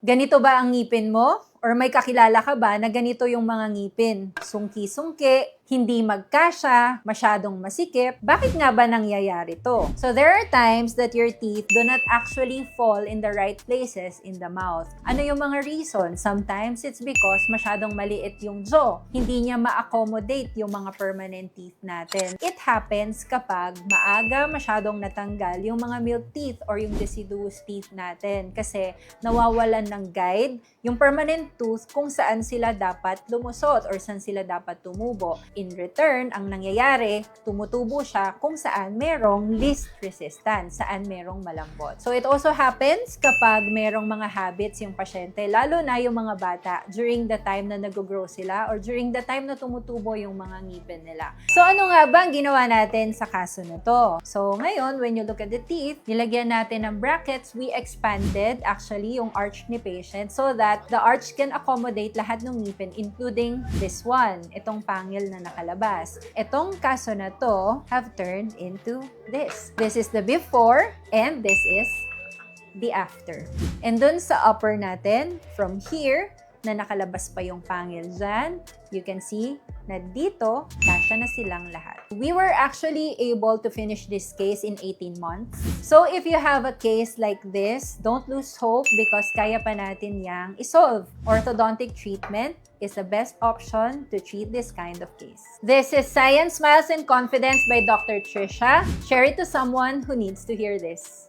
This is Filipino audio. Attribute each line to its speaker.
Speaker 1: Ganito ba ang ngipin mo? Or may kakilala ka ba na ganito yung mga ngipin? Sungki-sungki, hindi magkasya, masyadong masikip. Bakit nga ba nangyayari to? So there are times that your teeth do not actually fall in the right places in the mouth. Ano yung mga reason? Sometimes it's because masyadong maliit yung jaw. Hindi niya ma-accommodate yung mga permanent teeth natin. It happens kapag maaga masyadong natanggal yung mga milk teeth or yung deciduous teeth natin kasi nawawalan ng guide yung permanent tooth kung saan sila dapat lumusot or saan sila dapat tumubo. In return, ang nangyayari, tumutubo siya kung saan merong least resistance, saan merong malambot. So it also happens kapag merong mga habits yung pasyente, lalo na yung mga bata during the time na nag-grow sila or during the time na tumutubo yung mga ngipin nila. So ano nga ba ang ginawa natin sa kaso na to? So ngayon, when you look at the teeth, nilagyan natin ng brackets, we expanded actually yung arch ni patient so that the arch can accommodate lahat ng ngipin including this one, itong pangil na nakalabas. Itong kaso na to have turned into this. This is the before and this is the after. And dun sa upper natin, from here, na nakalabas pa yung pangil dyan, you can see na dito, kasya na silang lahat. We were actually able to finish this case in 18 months. So if you have a case like this, don't lose hope because kaya pa natin yang isolve. Orthodontic treatment is the best option to treat this kind of case. This is Science, Smiles, and Confidence by Dr. Trisha. Share it to someone who needs to hear this.